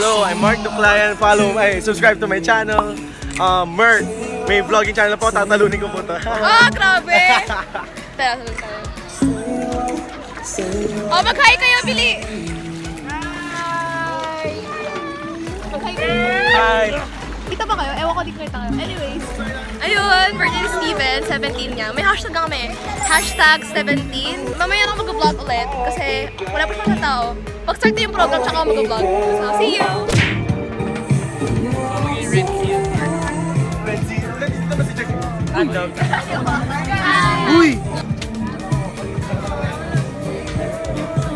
Hello, I'm Mark Duclayan. Subscribe to my channel. Mert, may vlogging channel po. Tatalunin ko po to. Grabe! Tara, sunod tayo. Mag-hi kayo, Bili! Hi! Mag-hi kayo. Hi! Dito ba kayo? Ewan ko, dito kita kayo. Anyways. Ayun, birthday ni Steven, 17 niya. May hashtag na kami. Hashtag 17. Mamaya na ako mag-vlog ulit kasi wala pa siyang tao. Pag-start na yung program, tsaka ako mag-vlog. So, see you! Red Sea. Dito naman si Jack. Andog. Uy!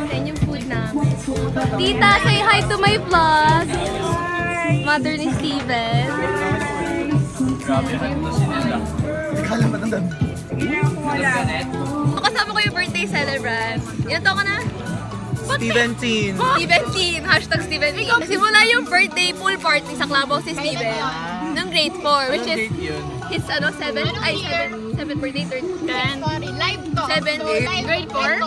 Yan yung food namin. Tita, say hi to my vlog! Mother ni Steven. Kala matandang. Kasama ko yung birthday celebrant. Ilan taon ka na? Steven Teen. Steven Teen. Hashtag Steven Teen. Nasimula yung birthday pool party sa Clubhouse si Steven. Nung grade 4, which is his 7th birthday, 3rd. Sorry, live to. 7, grade 4?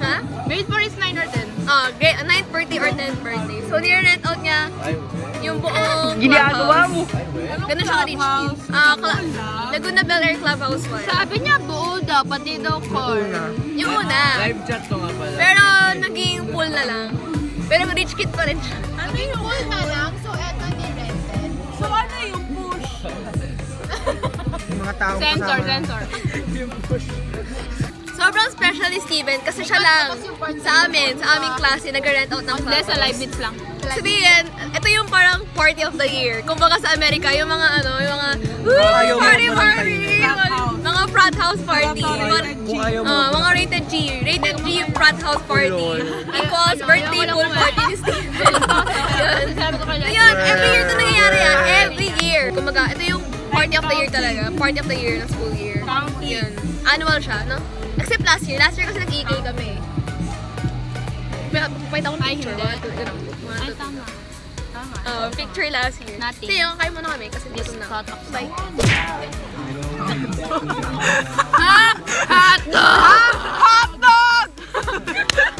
Ha? Grade 4 is 9 or 10. 9th birthday or 10th birthday. So, nire-rent out niya yung buong clubhouse. Ganun siya ka-rich kid. Laguna Bel Air Clubhouse 1. Sabi niya buo daw, pati daw core. Yung una. Live chat to nga pala. Pero naging pool na lang. Pero rich kid pa rin siya. Ano yung pool na lang? So, eto ni rented. So, ano yung push? Yung mga taong Sensor, kasama. sensor. Sobrang special ni Steven kasi siya lang sa aming klase, nag-rent out ng Hindi, clubhouse. sa live bits lang. Sabihin, ito yung parang party of the year. Kumbaga sa Amerika, yung mga ayaw mo, party walang party! house. Mga frat house party. Kung ayaw mo. Mga rated G. Rated G frat house party. Equals birthday pool party ni Steven. Yun. Sabi ko kaya. Ayun, every year ito nangyayari yan. Every year. Kumbaga, ito yung party of the year talaga. Party of the year ng school year. Yun. Annual siya, no? Except last year. Last year kasi nag-EK kami. May ako ng picture. Ay, tama. Tama. Picture last year. Nothing. Kasi yung kayo muna kami kasi gutom na. Bye. Hotdog! Hotdog!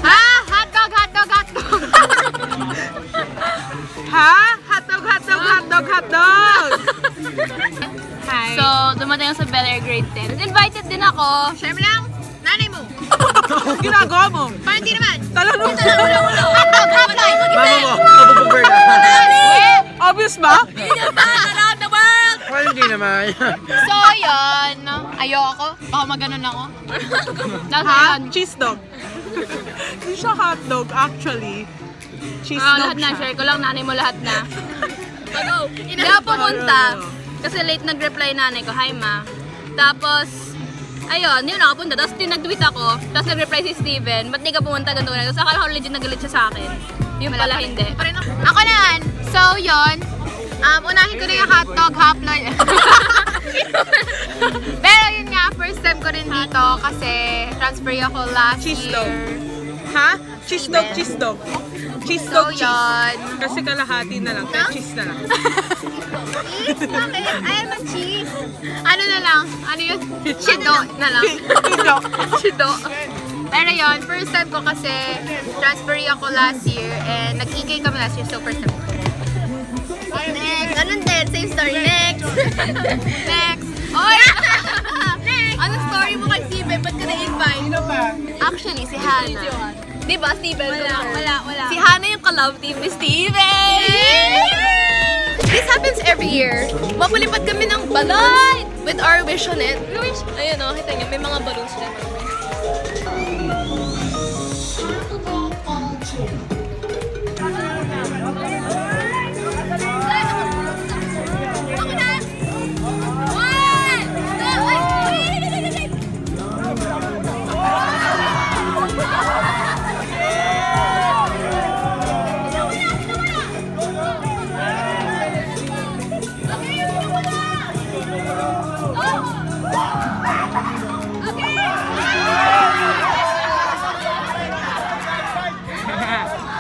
Ha? Hotdog, hotdog, hotdog! Ha? Hotdog, hotdog, hotdog, hotdog! Hi. So, dumating ako sa Bel Air grade 10. Invited din ako. Siyempre lang, nanay mo. Ginagawa mo? Parang hindi naman. Talanong. Ulo. Mama mo, mabubugber ka. Obvious ba? Around the world! Parang hindi naman. So, yun. Ayoko. Baka maganon ako. Ha? Cheese dog. Hindi siya hotdog, actually. Cheese dog Lahat na. siya. Share ko lang. Nanay mo lahat na. Ano? Hindi ako pumunta. Kasi late nag-reply nanay ko. Hi, ma. Tapos, ayun, hindi na nakapunta. Tapos nag-tweet ako. Tapos nag-reply si Steven. Ba't di ka pumunta ganito na? Tapos akala ko legit nagalit siya sa akin. Yung pala hindi. Ako naman. So, yun. Unahin ko na yung hotdog, haploy. Pero yun nga, first time ko rin dito kasi transfer ako last Cheese year. dog. Ha? Cheese dog, cheese dog. Cheese So, dog, cheese. yun. Kasi kalahati na lang, kaya cheese na lang. Bakit? Ayaw ng cheese. Ano na lang? Ano yun? Shido na lang. Cheese Shido. Pero yun, first time ko kasi transferee ako last year and nag-EK kami last year, so first time ko. Next! Ganun din, same story. Next! Next! Oy! Next! Ano story mo kay Steven? Ba't ka na-invite? Actually, si Hannah. Di ba, Steven? Wala. Si Hannah yung ka-love team ni Steven! This happens every year. Mapulipad kami ng balloons with our wish on it. Ayun o, kita niyo, may mga balloons dyan. Ako na! One! Two! Ay!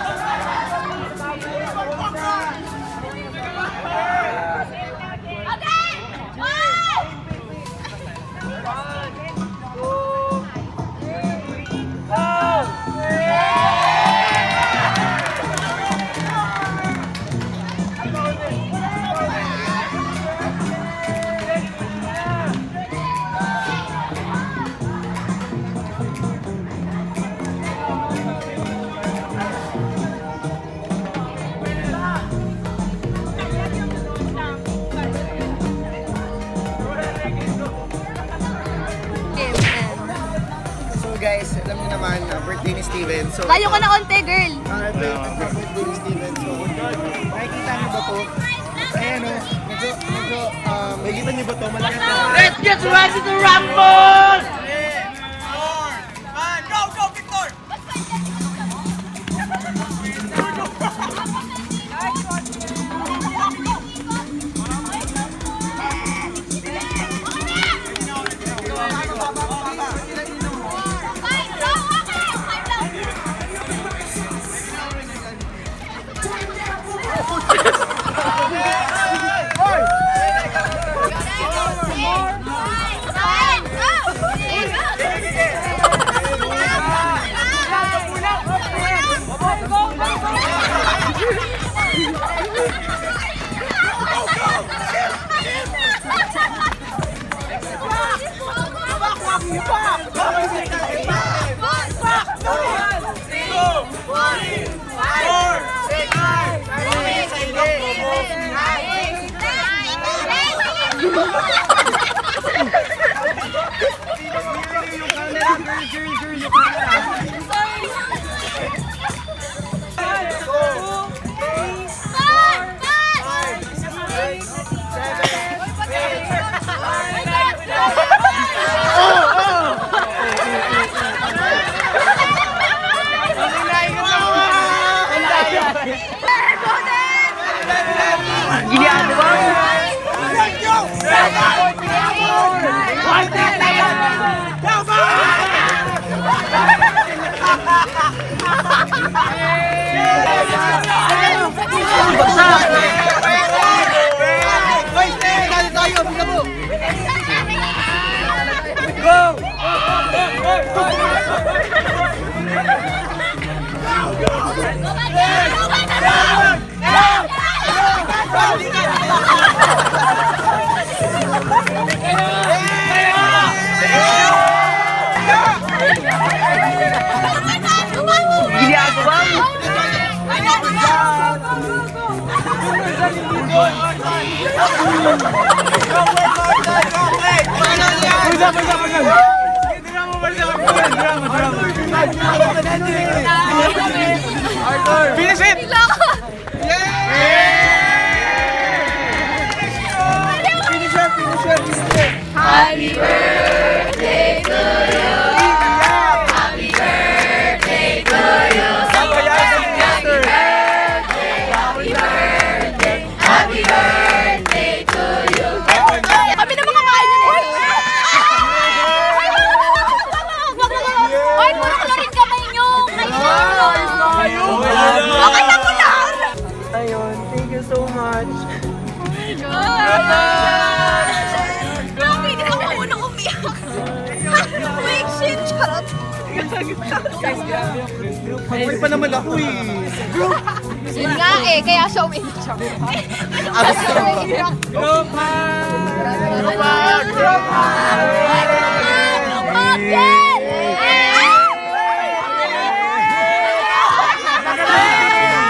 guys, alam niyo naman, birthday ni Steven. So, Layo ka na onte, girl. birthday ni Steven. So, nakikita niyo ba to? Ayan o, nakikita niyo ba to? Malaki to. Let's get ready to rumble! Finish it! Happy birthday to you. Happy birthday to you. Happy birthday to you. Kami na mga kain yun eh. Ay, puro klorin kamay nyo. Okay lang ko lang. Ayun, thank you so much. Grabe, hindi ako unang umiyak. Wait, shit, charot. Okay pa naman ako eh. Yun nga eh, kaya siya umiiyak. Kaya siya umiiyak.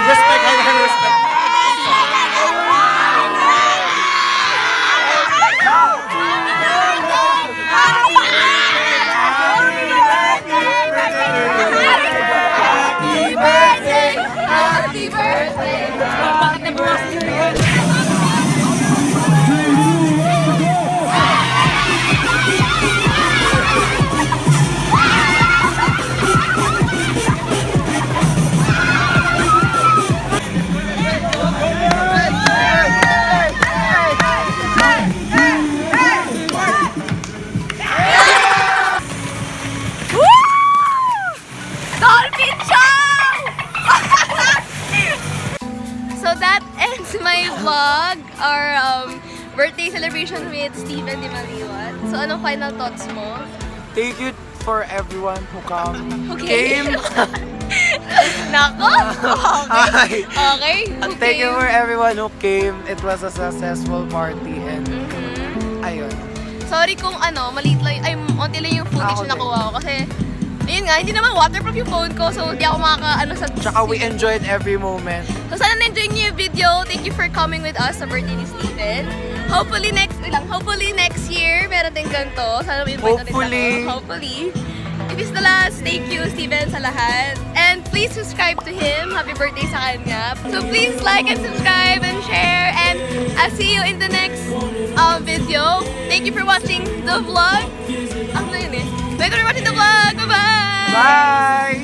Respect, respect. Happy birthday! Dolphin Chow! So that ends my vlog, our birthday celebration with Steven Di Maliwan. So anong final thoughts mo? Thank you for everyone who Okay. came. Nako! Hi. Okay. And thank you for everyone who came. It was a successful party and ayun. Sorry kung maliit lang, ay, onti lang yung footage Ako na nakuha ko kasi ayun nga, hindi naman waterproof yung phone ko, so hindi ako sa... Tsaka we enjoyed every moment. So sana na-enjoy niyo yung video. Thank you for coming with us sa birthday ni Steven. Hopefully next year, meron din ganito. Sana may invite ulit Hopefully. ako. Hopefully. If it's the last, thank you, Steven, sa lahat. And please subscribe to him. Happy birthday sa kanya. So please like and subscribe and share. And I'll see you in the next video. Thank you for watching the vlog. Ano na yun eh? Thank you for watching the vlog. Bye-bye! Bye!